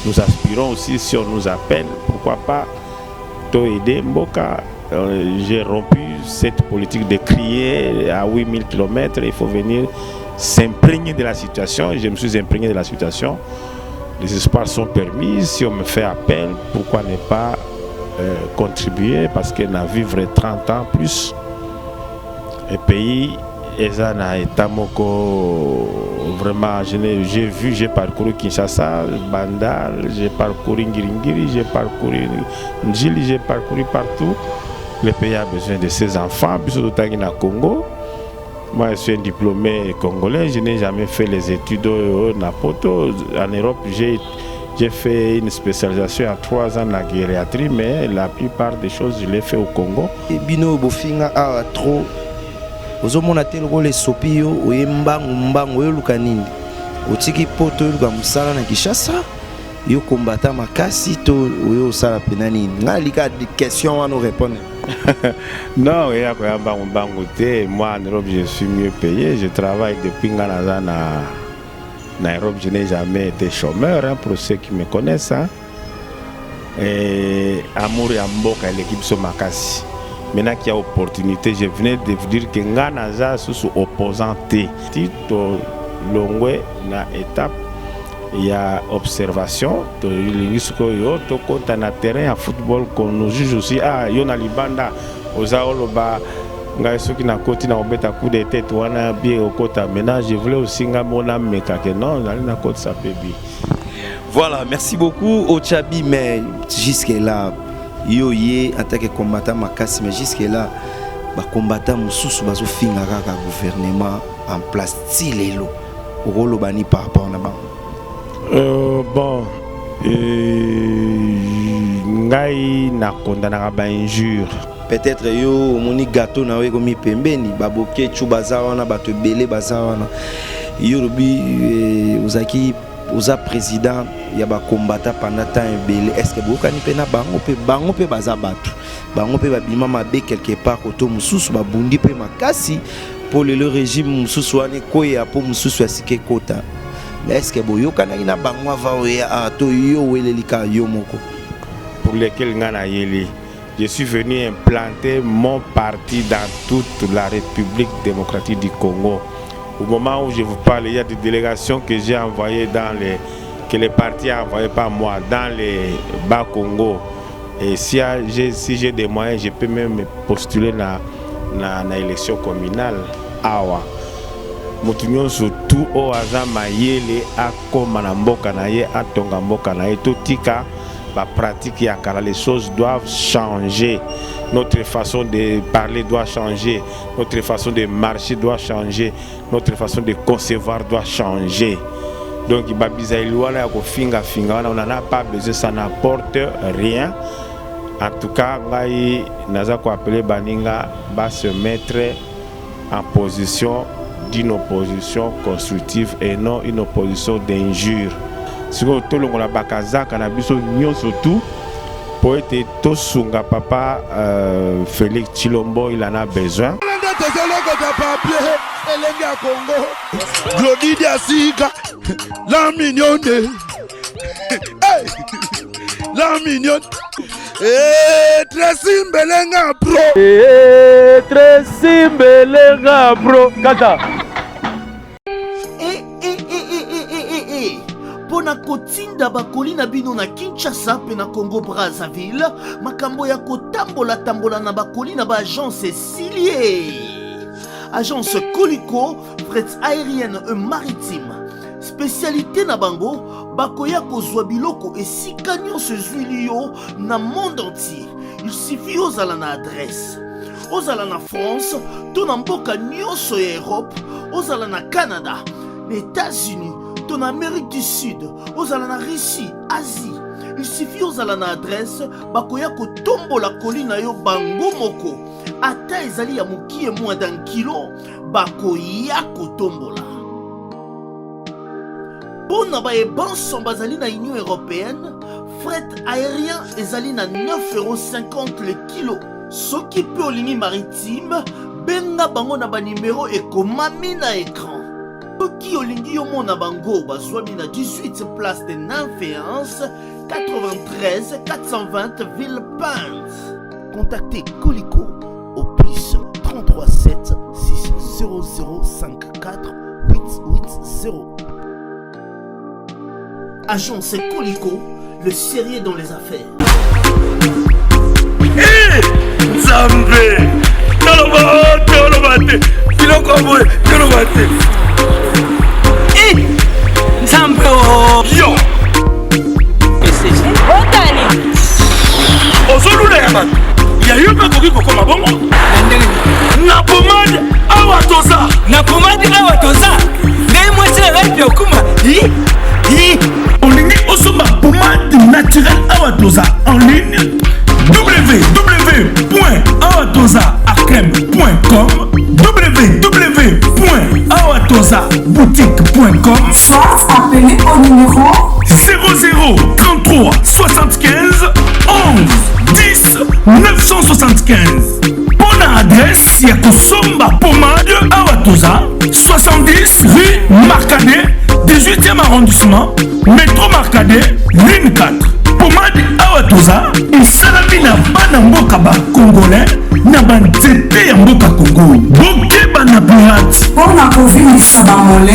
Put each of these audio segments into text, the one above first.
Nous aspirons aussi, si on nous appelle, pourquoi pas, aider Mboka. J'ai rompu cette politique de crier à 8000 km, il faut venir s'imprégner de la situation. Je me suis imprégné de la situation. Les espoirs sont permis. Si on me fait appel, pourquoi ne pas contribuer, parce qu'on a vivre 30 ans plus. Et pays, Ezana et Tamoko, vraiment, j'ai parcouru Kinshasa, Bandal, j'ai parcouru Ngiringiri, j'ai parcouru Njili, j'ai parcouru partout. Le pays a besoin de ses enfants, puis surtout au Congo. Moi, je suis un diplômé congolais, je n'ai jamais fait les études au Napoto. En Europe, j'ai fait une spécialisation à 3 ans en gériatrie, mais la plupart des choses, je l'ai fait au Congo. Bino Bofinga a trop. Ozomona teloko le sopio oyembango yo lukanini otiki poto yo lukamusala na Kinshasa yo kombata makasi to yo sala penani ngalika de question wana répondre. Non, il y a quoi bango te. Moi en Europe je suis mieux payé, je travaille depuis Nganaza na Europe, je n'ai jamais été chômeur, hein, pour ceux qui me connaissent, hein. Et amour et mboka l'équipe so makasi. Maintenant qu'il y a opportunité, je venais de vous dire que Nganaza sous opposant Tito Longwe na étape, il y a observation, to compte na terrain en football qu'on nous juge aussi. Ah, yona libanda ozaoloba ngaïso qui na côté na obeta coup de tête wana bien au côté. Maintenant je voulais aussi ngamona meka que non, na côté ça peut bien. Voilà, merci beaucoup Ochabi, mais jusque là yo yé en tant que combattant makasi, mais jusque là ba combattant mususu bazo finga kaka gouvernement en place tilelo rolo bani par rapport na ba bon ngai na condamnera ba injure. Peut-être yo moni gâteau na we komi pembeni baboke chu bazawa na bato belé bazawa na yo lobi uzaki uza président ya ba combattant pendant temps belé. Est-ce que bokani pe na bango pe baza batu bango pe babima mabe quelque part koto mususu babundi pe makasi pour le régime mususu wane koya po mususu asike kota. Mais est-ce que boyokana ina bango va oya to yo welelika yo moko pour lesquels ngana yeli. Je suis venu implanter mon parti dans toute la République démocratique du Congo. Au moment où je vous parle, il y a des délégations que j'ai envoyées que les partis ont envoyées par moi dans les bas Congo. Et si j'ai des moyens, je peux même postuler dans l'élection communale. Awa. Mutunyo surtout au azama yele akoma na mboka na ye atonga mboka na ye totika ba pratique yakala. Les choses doivent changer. Notre façon de parler doit changer, notre façon de marcher doit changer, notre façon de concevoir doit changer. Donc on n'en a pas besoin, ça n'apporte rien. En tout cas, appeler Baninga va se mettre en position d'une opposition constructive et non une opposition d'injure. Si vous avez surtout pour être Tosunga papa Félix Chilombo, il en a besoin. La mignonne. La mignonne. Tracy Mbelenga bro. Tracy Mbelenga bro. Kata. Pona kotinda bakoli na bino na Kinshasa pe na Congo Brazzaville, makambo ya kotambola na bakoli na ba agence Silier. Agence Coliko, fret aérienne et maritime. Spécialité na bango, bakoya kozwa biloko esika nyonso ezwili yo na monde entier. Il suffit ozala na adresse. Ozala na France, to na mboka nyonso ya Europe, ozala na Canada, les États-Unis, en Amérique du Sud, aux en Russie, Asie. Il suffit aux en adresse, bakoya ko tombo la colline yo bango moko. Ata ezali ya muki et moins d'un kilo, bakoya ko tombo la. Bon na ba e banson bazali na Union Européenne, fret aérien ezali na 9,50 € le kilo. Soki pe olini maritime, benga bango na ba numéro ekomami na écran. soki olingi yomona bango bazwami na 18 place de Nanféance 93 420 Villepinte. Contactez Colicot au plus 33 7 600 54 880. Agence Colicot, le sérieux dans les affaires. Hé Zambé Tolobate Filokoboe Tolobate Hé Zambé Yo Otani Ozolula ya bato ya yo mpe koki kokoma bongo na pomade awa toza nde mwasi na ngai mpe okuma olingi osomba pomade naturelle awa toza en ligne www.awatozaakrem.com www.awatozaboutique.com soit appelé au numéro 00 33 75 11 10 975. Bonne adresse ya kosomba pomade Awatoza 70 rue Marcadet 18e arrondissement métro Marcadet ligne 4. Pomade Awatoza esalami na bana mboka ba congolais na banzete ya mboka Congo. Bokeba na pirate mpona kovingisa bamole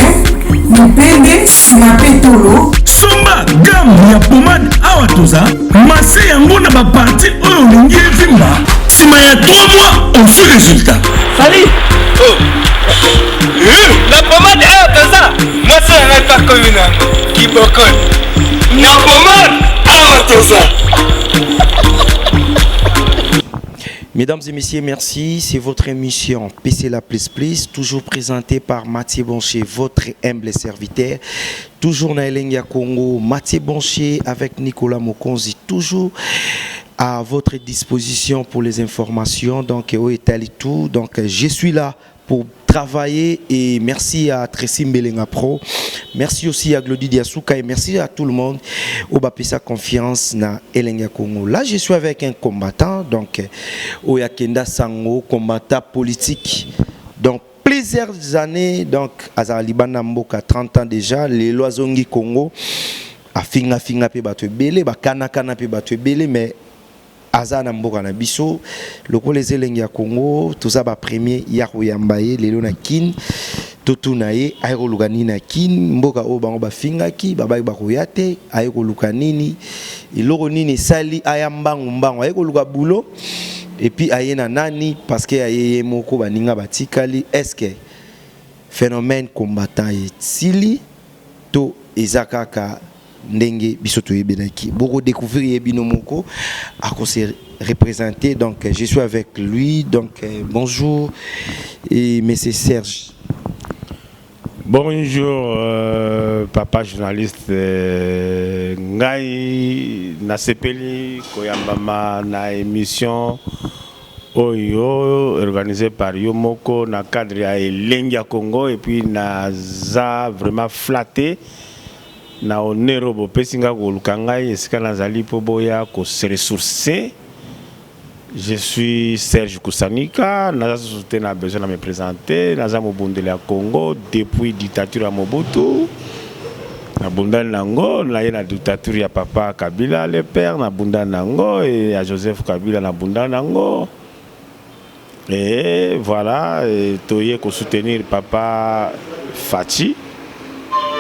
mipende na petolo. somba gamme ya pomade Awatoza mase yango na baparti oyo olingi evimba nsima ya 3 mois on fait résultat. Salut. La pommade Awatoza mase yango epakomi nango kibokoni na pommade Awatoza. Mesdames et messieurs, merci. C'est votre émission PC La Plus Plus, toujours présentée par Mathieu Boncher, votre humble serviteur. Toujours na Elenga Congo, Mathieu Boncher avec Nicolas Mokonzi, toujours à votre disposition pour les informations. Donc, tout. Donc, je suis là pour travailler et merci à Tracy Mbelenga Pro. Merci aussi à Glody Diasuka et merci à tout le monde au Bapesa confiance na Elenga Congo. Là, je suis avec un combattant, donc Oyakenda Sango, combattant politique. Donc, plusieurs années, donc Azaraliban Mboka, 30 ans déjà, les Loisongi Congo, a finga pe batwe belé, ba kana pe batwe belé, mais Azana Mboka na biso, loko les Elenga Congo, tout ça ba premier Yaro Yambaye, lelo na kin, Toto nae, aero lugani na kin, Mboka o bango ba finga ki, babai ba koyate, aero lukanini, iloro nini sali ayambangu mbango, aero luga boulot. Et puis ayena nani parce que aye moko baninga batikali est-ce que phénomène combattant est sili to ezakaka ndenge bisoto yebelaki beaucoup découvrir yebino moko à se représenter. Donc je suis avec lui, donc bonjour et monsieur Serge. Bonjour papa journaliste ngai na sepeli koyambama na émission oyo organisée par Yomoko na cadre ya Elenga Congo et puis naza vraiment flatté na onero bo pesinga ko lukangai esika nazali po boya ko se ressourcer. Je suis Serge Koussanika, n'a besoin de me présenter. Naza Mobundele à Congo depuis la dictature à Mobutu. Nabunda Nango, la dictature ya papa Kabila le père, Nabunda Nango et à Joseph Kabila Nabunda Nango. Et voilà, toye ko soutenir papa Fachi.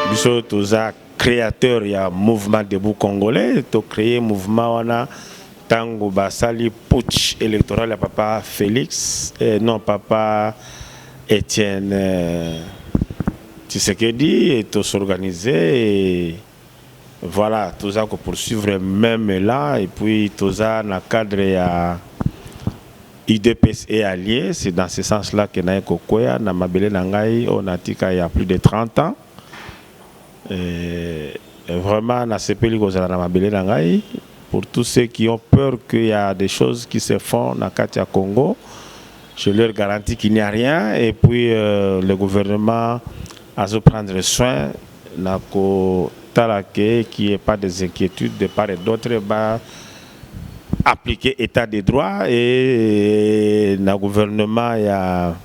Biso toza créateur ya mouvement debout congolais, to créer mouvement wana Tango Basali putsch électoral à papa Félix, non papa Étienne Tshisekedi et tout s'organiser et voilà tout ça qu'on poursuivre même là et puis tout ça dans le cadre à IDPS et alliés, c'est dans ce sens là que na Kokoya na Mabele Nangai on a tika il y a plus de 30 ans et vraiment na sepeli ko za na Mabele Nangai. Pour tous ceux qui ont peur qu'il y a des choses qui se font dans Katia Congo, je leur garantis qu'il n'y a rien. Et puis le gouvernement a se prendre soin qu'il n'y ait pas des inquiétudes de part et d'autre, appliquer l'état de droit. Et le gouvernement, il y a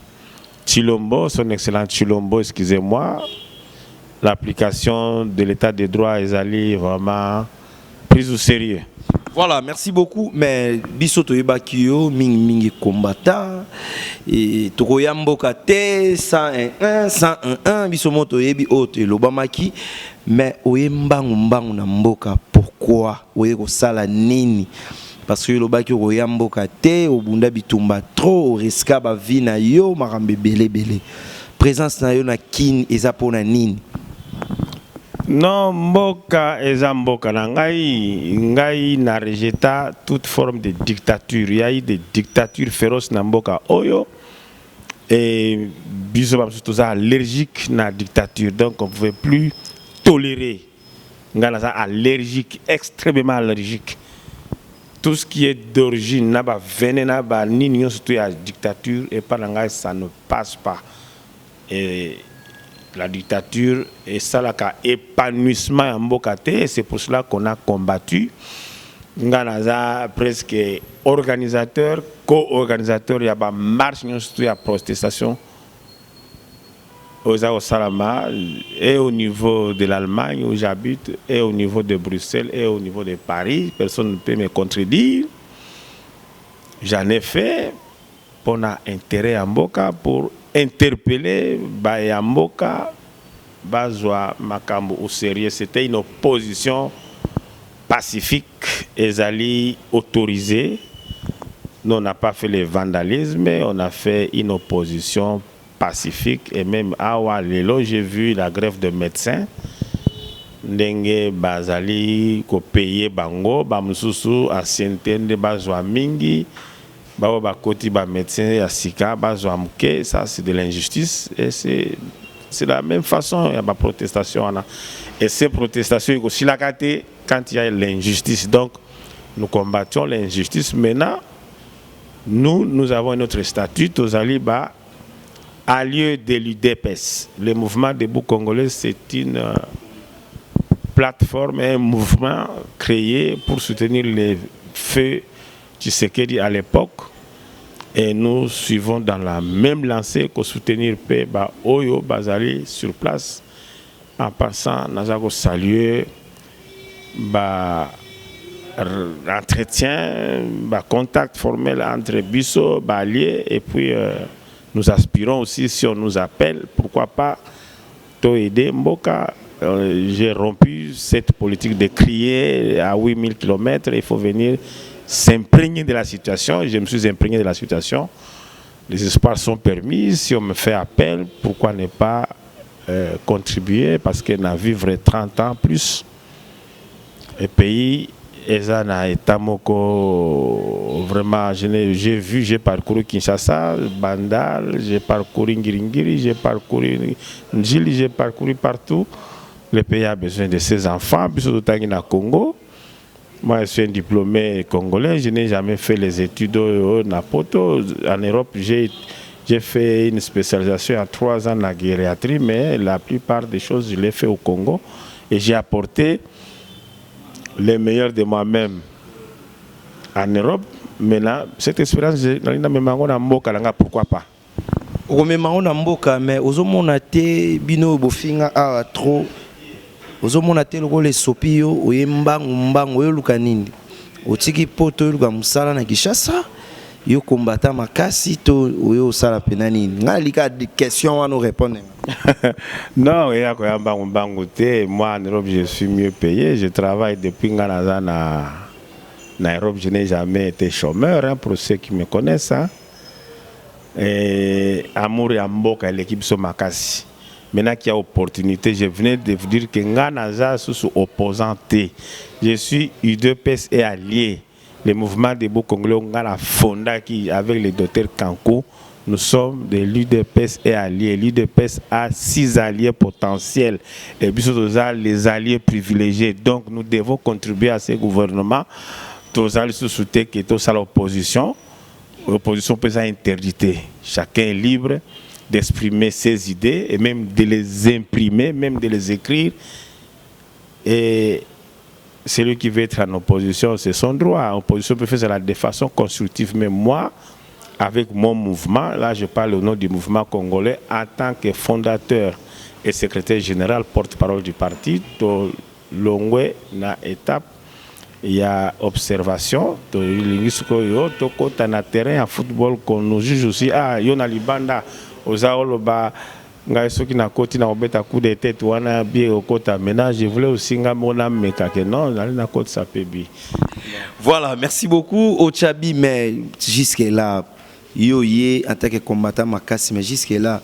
Chilombo, son excellent Chilombo, excusez-moi, l'application de l'état de droit est allée vraiment prise au sérieux. Voilà, merci beaucoup. Mais biso toyeba kiyo mingi combattant et tokoya mboka te 101 biso moto yebi ote lobamaki mais oye mbangu na mboka pourquoi oye ko sala nini parce que lobaki oya mboka te obunda bitumba trop risque ba vie na yo makambe belé présence na yo na kin eza pona nini. Non, mboka eza mboka na ngai na rejeta toute forme de dictature. Il y a eu des dictatures féroces na mboka oyo et biso ba tous allergique na dictature, donc on ne pouvait plus tolérer. Ngana allergique, extrêmement allergique. Tout ce qui est d'origine na ba venin na ba nini surtout la dictature et par ngai ça ne passe pas. Et la dictature et ça là épanouissement en Mbokate, c'est pour cela qu'on a combattu. Nganaza presque organisateur, co-organisateur, il y a une marche, il y a protestation aux Salama et au niveau de l'Allemagne où j'habite et au niveau de Bruxelles et au niveau de Paris. Personne ne peut me contredire. J'en ai fait pour un intérêt en Mboka pour interpeller Bayamboka Bazwa Makambo au sérieux. C'était une opposition pacifique et zali autorisée. Nous on n'a pas fait le vandalisme, on a fait une opposition pacifique et même à Walelo j'ai vu la grève de médecins. Ndenge bazali ko payer bango bamususu ancienneté de Bazwa mingi. Bakoti ba médecin ya sika bazwamke, ça c'est de l'injustice et c'est la même façon il y a pas protestation et ces protestations aussi la carte quand il y a l'injustice, donc nous combattons l'injustice. Maintenant nous avons notre statut aux Aliba à lieu de l'UDPS. Le mouvement debout congolais, c'est une plateforme, un mouvement créé pour soutenir les feux Tshisekedi à l'époque, et nous suivons dans la même lancée que soutenir Peba Oyo Bazali sur place. En passant, nous avons salué l'entretien, contact formel entre Bisso, Balié, et puis nous aspirons aussi, si on nous appelle, pourquoi pas, Toede Mboka. J'ai rompu cette politique de crier à 8000 km, il faut venir s'imprégner de la situation. Je me suis imprégné de la situation. Les espoirs sont permis. Si on me fait appel, pourquoi ne pas contribuer? Parce qu'on a vivre 30 ans plus. Et pays, Ezana et Tamoko, vraiment, j'ai parcouru Kinshasa, Bandal, j'ai parcouru Ngiringiri, j'ai parcouru Njili, j'ai parcouru partout. Le pays a besoin de ses enfants, plus de Tangina Congo. Moi, je suis un diplômé congolais, je n'ai jamais fait les études au Napoto. En Europe, j'ai fait une spécialisation en 3 ans en gériatrie, mais la plupart des choses, je l'ai fait au Congo. Et j'ai apporté les meilleurs de moi-même en Europe. Maintenant, cette expérience, pourquoi pas? Mais bino bofinga a trop. Ozomona te loko le sopio oyembangu yo lukanindi otiki poto yo luka musala na Kinshasa yo combattant makasi to yo sala penani ngalika question wana répondre. Non, ya ko yambangu te. Moi en Europe je suis mieux payé, je travaille depuis nganaza na Europe, je n'ai jamais été chômeur, hein, pour ceux qui me connaissent, hein. Et amour et mboka l'équipe so makasi. Maintenant qu'il y a opportunité, je venais de vous dire que Nganaza sous opposant T. Je suis UDPS et allié. Le mouvement des Congolais, on a la fonda qui, avec le docteur Kankou, nous sommes de l'UDPS et alliés. L'UDPS a 6 alliés potentiels et puis les alliés privilégiés. Donc nous devons contribuer à ce gouvernement. Tous les sous-soutés qui sont à l'opposition. L'opposition peut être interdite. Chacun est libre d'exprimer ses idées et même de les imprimer, même de les écrire. Et celui qui veut être en opposition, c'est son droit. L'opposition peut faire cela de façon constructive. Mais moi, avec mon mouvement, là je parle au nom du mouvement congolais, en tant que fondateur et secrétaire général, porte-parole du parti, to longwe na étape, il y a observation, to kota na terrain à football qu'on nous juge aussi, yona libanda, ozaoloba, ngai soki na koti na obeta coup de tête wana bien okota. Maintenant je voulais aussi ngamona mekake non na koti ça peut bien. Voilà, merci beaucoup Ochabi, mais jusque là yoye en tant que combattant makasi, mais jusque là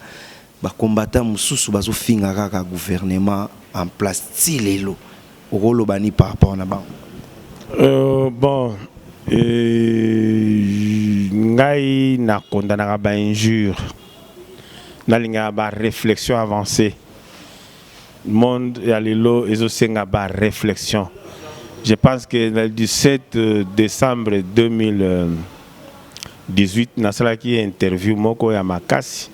ba combattant mususu bazo finga kaka gouvernement en place tilelo okolo bani par rapport na ba. Bon ngai na condamnera ba injure. Nalinga ba réflexion avancée. Monde ya lelo ezosenga ba réflexion. Je pense que le 17 décembre 2018, Nasala qui interview Moko Yamakasi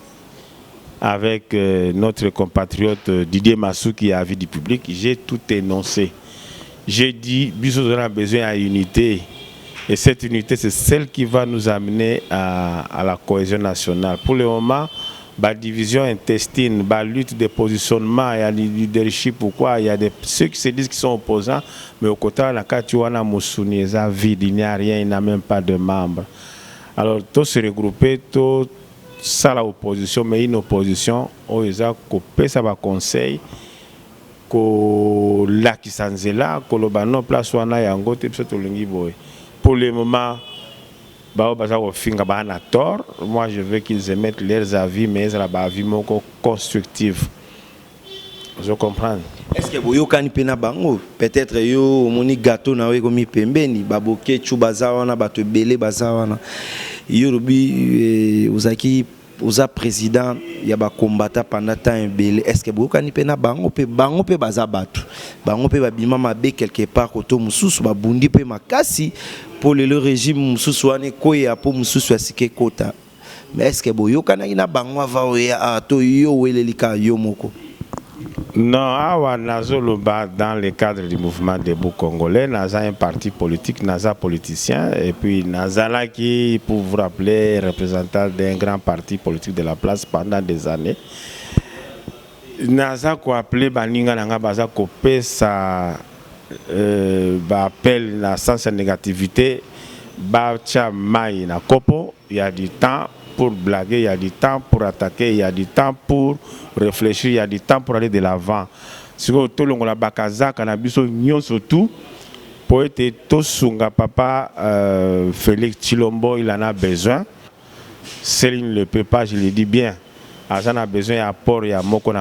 avec notre compatriote Didier Massou qui a avis du public, j'ai tout énoncé. J'ai dit, Bissot a besoin d'unité. Et cette unité, c'est celle qui va nous amener à la cohésion nationale. Pour le moment, la division intestine, la lutte de positionnement, il y a le leadership, pourquoi il y a ceux qui se disent qu'ils sont opposants, mais au côté de la Katuana Moussounéza vide, il n'y a rien, il n'y a même pas de membres. Alors, tous se regrouper, tout ça l'opposition, mais une opposition, ils ont coupé ça va conseil, que la qui s'en est là, que le banon place wana yango te pso tolingi boy. Pour le moment, moi je veux qu'ils émettent leurs avis, mais ils ont des avis constructifs. Je comprends. Est-ce que vous avez un bango? Peut-être que vous avez un gâteau na wekomi pembeni, baboke chubazawana, bato belé bazawana. Vous avez président, il y a des combattants pendant temps belé. Est-ce que vous avez un bango? Bango pe bazabatu. Bango pe babima mabe quelque part koto mususu babundi pe makasi pour le régime mususu wane koya po mususu asike kota. Mais est-ce que vous avez un bango avant to yo welelika yo moko? Non, awa nazoloba dans le cadre du mouvement debout congolais, naza un parti politique, naza politicien, et puis nazala qui, pour vous rappeler, représentant d'un grand parti politique de la place pendant des années. Naza ko appelé baninga nanga baza kopé sa appel na sens négativité, ba tia mai na kopo, il y a du temps pour blaguer, il y a du temps pour attaquer, il y a du temps pour réfléchir, il y a du temps pour aller de l'avant. Si vous avez la bakaza, cannabis, surtout pour être tosunga papa Félix Chilombo, il en a besoin. Céline ne le peut pas, je le dis bien. Azan a besoin d'apport, il y a moko.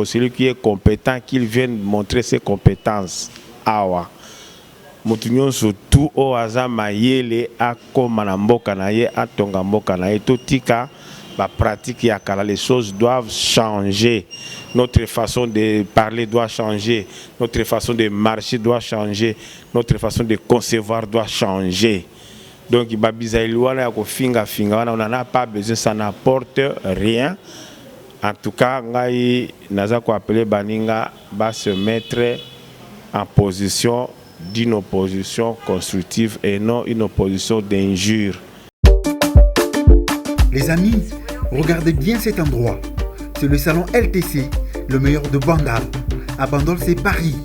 Celui qui est compétent, qu'il vienne montrer ses compétences. Awa. Mutunyon surtout au hasard mayele akoma na mboka na ye atonga mboka na ye totika ba pratique ya kala, les choses doivent changer, notre façon de parler doit changer, notre façon de marcher doit changer, notre façon de concevoir doit changer. Donc babizailwana ya ko finga on n'en a pas besoin, ça n'apporte rien. En tout cas ngai naza ko appeler baninga ba se mettre en position d'une opposition constructive et non une opposition d'injure. Les amis, regardez bien cet endroit. C'est le salon LTC, le meilleur de Bandal. À Bandol, c'est Paris.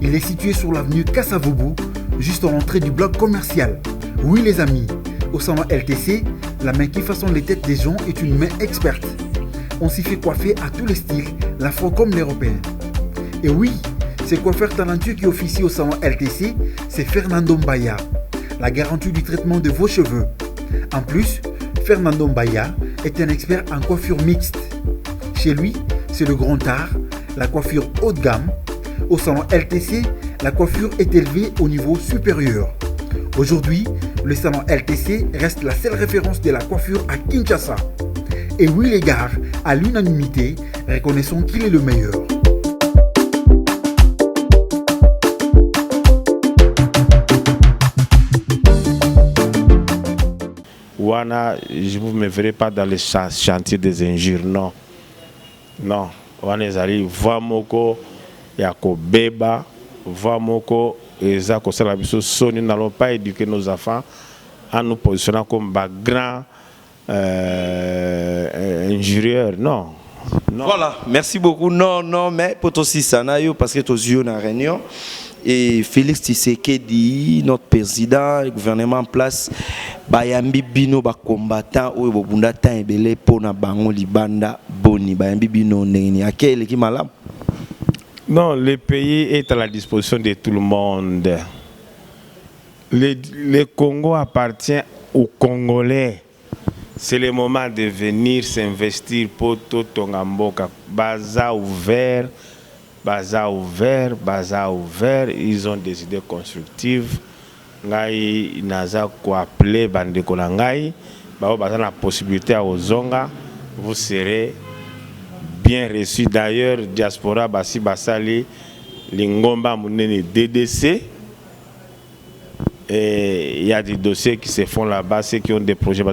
Il est situé sur l'avenue Kassavoubou, juste à l'entrée du bloc commercial. Oui les amis, au salon LTC, la main qui façonne les têtes des gens est une main experte. On s'y fait coiffer à tous les styles, l'afro comme l'européen. Et oui, ce coiffeur talentueux qui officie au salon LTC, c'est Fernando Mbaya, la garantie du traitement de vos cheveux. En plus, Fernando Mbaya est un expert en coiffure mixte. Chez lui, c'est le grand art, la coiffure haut de gamme. Au salon LTC, la coiffure est élevée au niveau supérieur. Aujourd'hui, le salon LTC reste la seule référence de la coiffure à Kinshasa. Et oui les gars, à l'unanimité, reconnaissons qu'il est le meilleur. Wana, je ne me verrai pas dans les chantiers des injures, non. Non. Wana ezali Vamoko, Yako Beba, Vamoko, Ezako Salabiso Soni, nous n'allons pas éduquer nos enfants en nous positionnant comme grands injurieurs. Non. Non. Voilà, merci beaucoup. Non, mais pour aussi ça, parce que tu as eu une réunion. Et Félix Tshisekedi, notre président, le gouvernement en place, bayambi bino ba combattant ou bobunda tan ebele pona bango libanda boni bayambi bino neni akele ki malam. Non, le pays est à la disposition de tout le monde. Le Congo appartient aux Congolais. C'est le moment de venir s'investir pour tout Tongamboka. Baza ouvert. Ils ont des idées constructives. Ngai naza ko appeler bandeko na ngai, ba baza la possibilité à Ozonga, vous serez bien reçus. D'ailleurs, diaspora basi basali lingomba munene DDC. Et il y a des dossiers qui se font là-bas, ceux qui ont des projets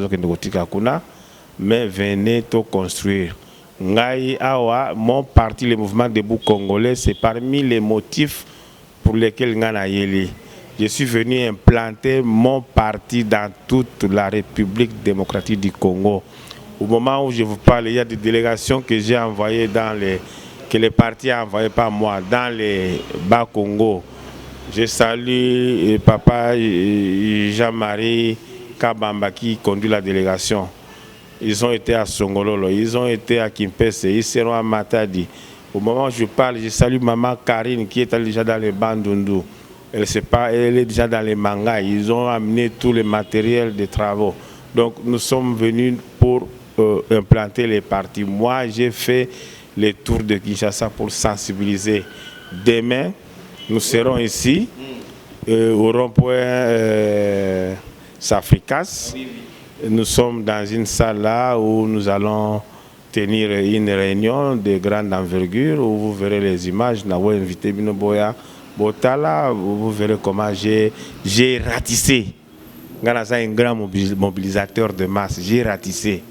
mais venez tout construire. Ngai Awa, mon parti, le mouvement debout congolais, c'est parmi les motifs pour lesquels je suis venu implanter mon parti dans toute la République démocratique du Congo. Au moment où je vous parle, il y a des délégations que j'ai envoyées que le parti a envoyées par moi dans les bas Congo. Je salue papa Jean-Marie Kabamba qui conduit la délégation. Ils ont été à Songololo, ils ont été à Kimpese, ils seront à Matadi. Au moment où je parle, je salue maman Karine qui est déjà dans les Bandundu. Elle est déjà dans les mangas. Ils ont amené tout le matériel de travaux. Donc nous sommes venus pour implanter les partis. Moi, j'ai fait les tours de Kinshasa pour sensibiliser. Demain, nous serons ici, au rond-point Safricas. Nous sommes dans une salle là où nous allons tenir une réunion de grande envergure où vous verrez les images. Nous avons invité Bino Boya Botala. Vous verrez comment j'ai ratissé. Grâce à un grand mobilisateur de masse, j'ai ratissé.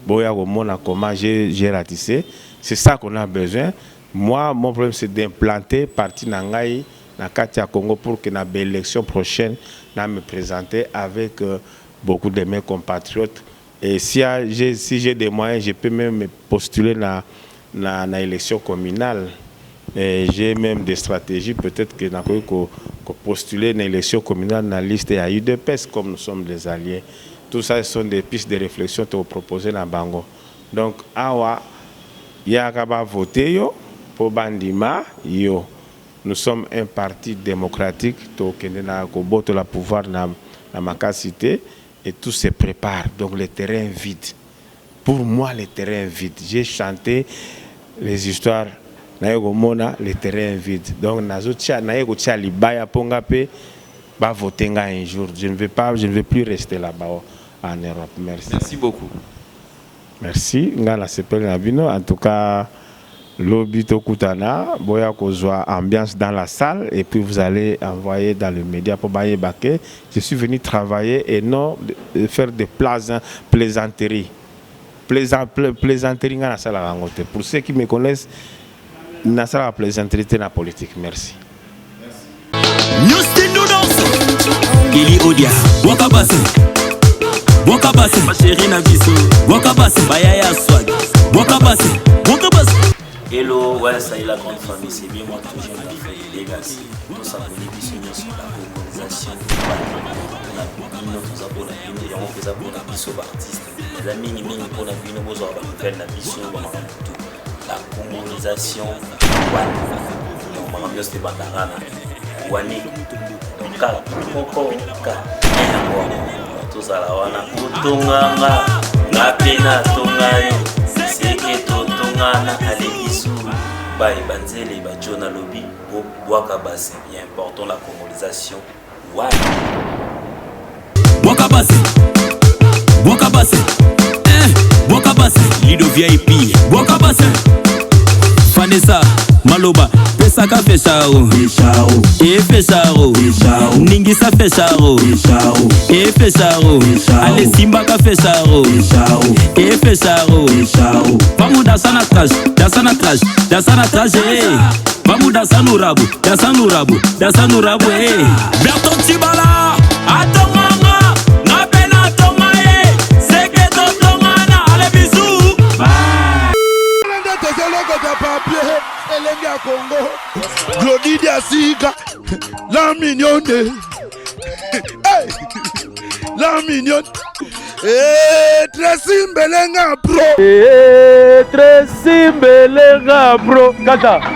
Boya Gomona, comment j'ai ratissé. C'est ça qu'on a besoin. Moi, mon problème, c'est d'implanter parti Nangaï, na Katia Congo pour que dans l'élection prochaine, je me présenter avec beaucoup de mes compatriotes. Et si j'ai des moyens, je peux même me postuler dans l'élection communale. J'ai même des stratégies, peut-être que je peux postuler dans l'élection communale dans la liste à UDPS, comme nous sommes des alliés. Tout ça, ce sont des pistes de réflexion que vous proposez dans Bango. Donc, awa, il y a qu'à voter pour Bandima. Nous sommes un parti démocratique qui a le pouvoir dans ma cité. Et tout se prépare, donc le terrain vide. Pour moi, le terrain vide. J'ai chanté les histoires, le terrain vide. Donc, voter un jour. Je ne vais plus rester là-bas en Europe. Merci. Merci beaucoup. Merci. En tout cas, l'obito Kutana, boya kozwa ambiance dans la salle et puis vous allez envoyer dans les médias pour bailler baquet. Je suis venu travailler et non faire des plaisanteries. Plaisanteries dans la salle à Rangote. Pour ceux qui me connaissent, dans la salle à plaisanterie, c'est la politique. Merci. Nous Gili Odia, Wakabase, Wakabase, ma chérie Nabiso, Wakabase, Bayaya Swag, Wakabase, Wakabase. Hello, ouais, ça y est la grande famille, c'est bien moi toujours la famille Legacy. Nous sommes venus sur la colonisation du Bani. Nous avons fait un artiste. Les amis, nous avons fait la colonisation du Bani. Nous avons fait la Wani. Tous à la Wana. Utunganga, la pena tongayo. C'est que totongana alebisu. Baï banzele ba Jona Lobby au Wakabase. Il est important la colonisation. Ouais. Wakabase. Wakabase. Wakabase. Lido VIP. Wakabase. Vanessa Maloba. Pesaka fechao. E fechao. Ningisa fechao. E fechao. Ale Simbaka fechao. E fechao. Vamos dançar na traje. Dançar na traje. Dançar na traje. Vamos dançar no rabo. Dançar no rabo. Dançar no rabo. Berton Tibala. Atomanga. Na pena tonga. Seketo tonga na ale bisu. Bye. Congo, Glody Diasiga, la mignonne. Hey, la mignonne. Tracy Mbelenga bro. Tracy Mbelenga bro. Kata.